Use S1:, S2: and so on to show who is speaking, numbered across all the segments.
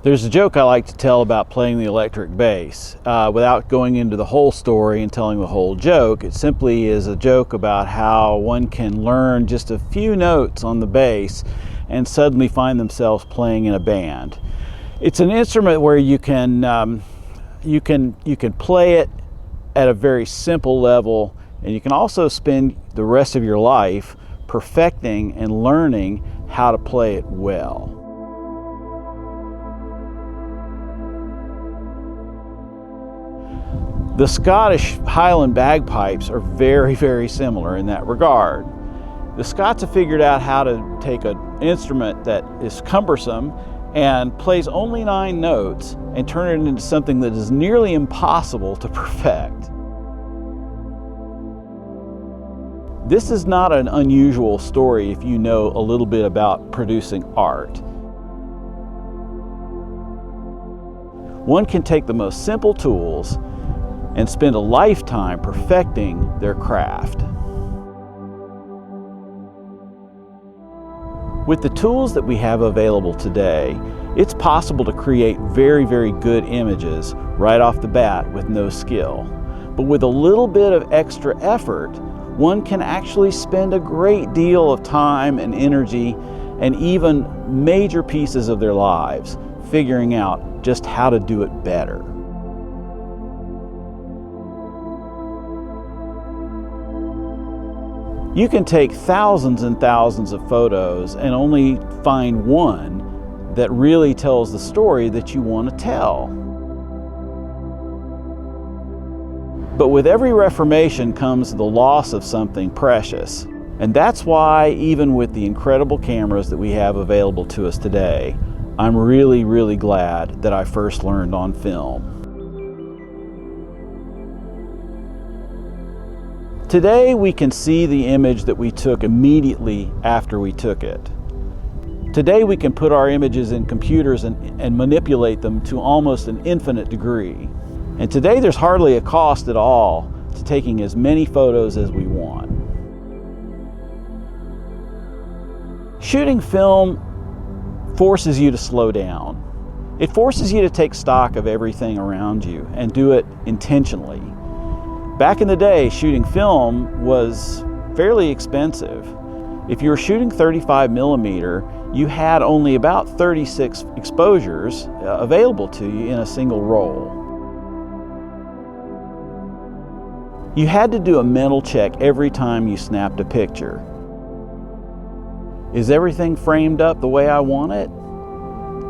S1: There's a joke I like to tell about playing the electric bass. Without going into the whole story and telling the whole joke, it simply is a joke about how one can learn just a few notes on the bass and suddenly find themselves playing in a band. It's an instrument where you can play it at a very simple level, and you can also spend the rest of your life perfecting and learning how to play it well. The Scottish Highland bagpipes are very, very similar in that regard. The Scots have figured out how to take an instrument that is cumbersome and plays only 9 notes and turn it into something that is nearly impossible to perfect. This is not an unusual story if you know a little bit about producing art. One can take the most simple tools and spend a lifetime perfecting their craft. With the tools that we have available today, it's possible to create very, very good images right off the bat with no skill. But with a little bit of extra effort, one can actually spend a great deal of time and energy and even major pieces of their lives figuring out just how to do it better. You can take thousands and thousands of photos and only find one that really tells the story that you want to tell. But with every reformation comes the loss of something precious. And that's why, even with the incredible cameras that we have available to us today, I'm really, really glad that I first learned on film. Today we can see the image that we took immediately after we took it. Today we can put our images in computers and manipulate them to almost an infinite degree. And today there's hardly a cost at all to taking as many photos as we want. Shooting film forces you to slow down. It forces you to take stock of everything around you and do it intentionally. Back in the day, shooting film was fairly expensive. If you were shooting 35mm, you had only about 36 exposures available to you in a single roll. You had to do a mental check every time you snapped a picture. Is everything framed up the way I want it?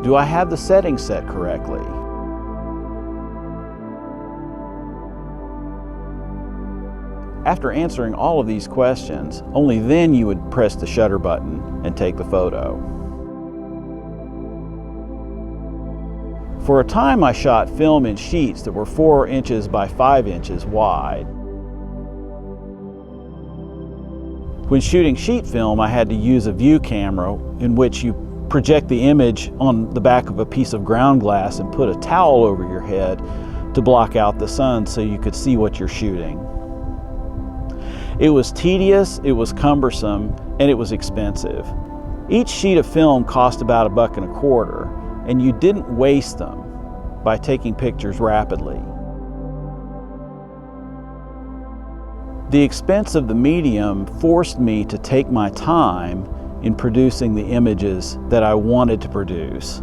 S1: Do I have the settings set correctly? After answering all of these questions, only then you would press the shutter button and take the photo. For a time I shot film in sheets that were 4 inches by 5 inches wide. When shooting sheet film, I had to use a view camera in which you project the image on the back of a piece of ground glass and put a towel over your head to block out the sun so you could see what you're shooting. It was tedious, it was cumbersome, and it was expensive. Each sheet of film cost about $1.25, and you didn't waste them by taking pictures rapidly. The expense of the medium forced me to take my time in producing the images that I wanted to produce.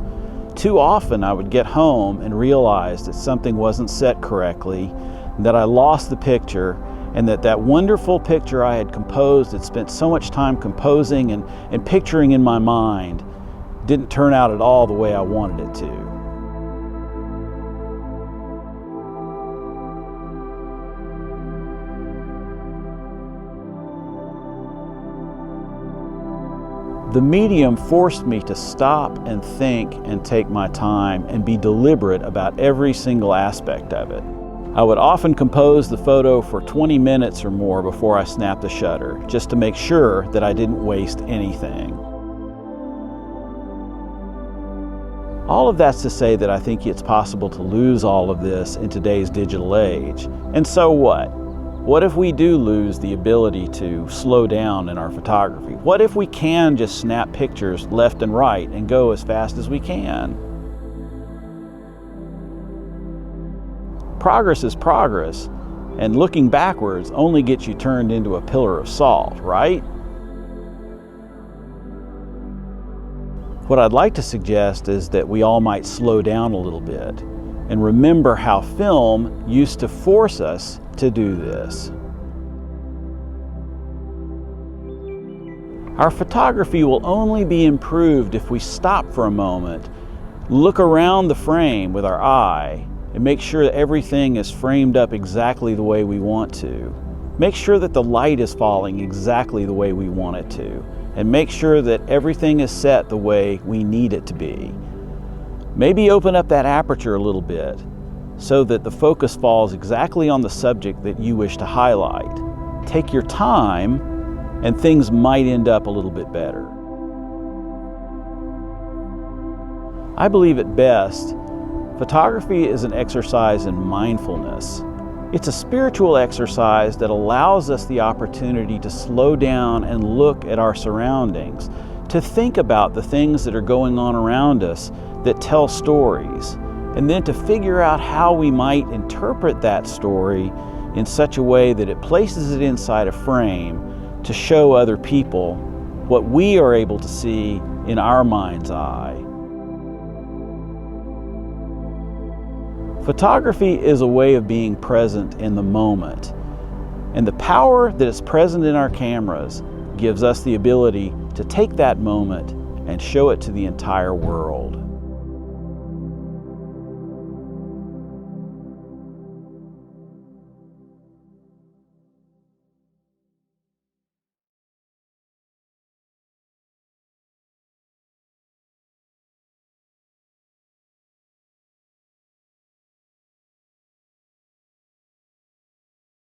S1: Too often I would get home and realize that something wasn't set correctly, that I lost the picture, and that wonderful picture I had composed, had spent so much time composing and picturing in my mind, didn't turn out at all the way I wanted it to. The medium forced me to stop and think and take my time and be deliberate about every single aspect of it. I would often compose the photo for 20 minutes or more before I snapped the shutter, just to make sure that I didn't waste anything. All of that's to say that I think it's possible to lose all of this in today's digital age. And so what? What if we do lose the ability to slow down in our photography? What if we can just snap pictures left and right and go as fast as we can? Progress is progress, and looking backwards only gets you turned into a pillar of salt, right? What I'd like to suggest is that we all might slow down a little bit and remember how film used to force us to do this. Our photography will only be improved if we stop for a moment, look around the frame with our eye, and make sure that everything is framed up exactly the way we want to. Make sure that the light is falling exactly the way we want it to, and make sure that everything is set the way we need it to be. Maybe open up that aperture a little bit so that the focus falls exactly on the subject that you wish to highlight. Take your time, and things might end up a little bit better. I believe at best, photography is an exercise in mindfulness. It's a spiritual exercise that allows us the opportunity to slow down and look at our surroundings, to think about the things that are going on around us that tell stories, and then to figure out how we might interpret that story in such a way that it places it inside a frame to show other people what we are able to see in our mind's eye. Photography is a way of being present in the moment, and the power that is present in our cameras gives us the ability to take that moment and show it to the entire world.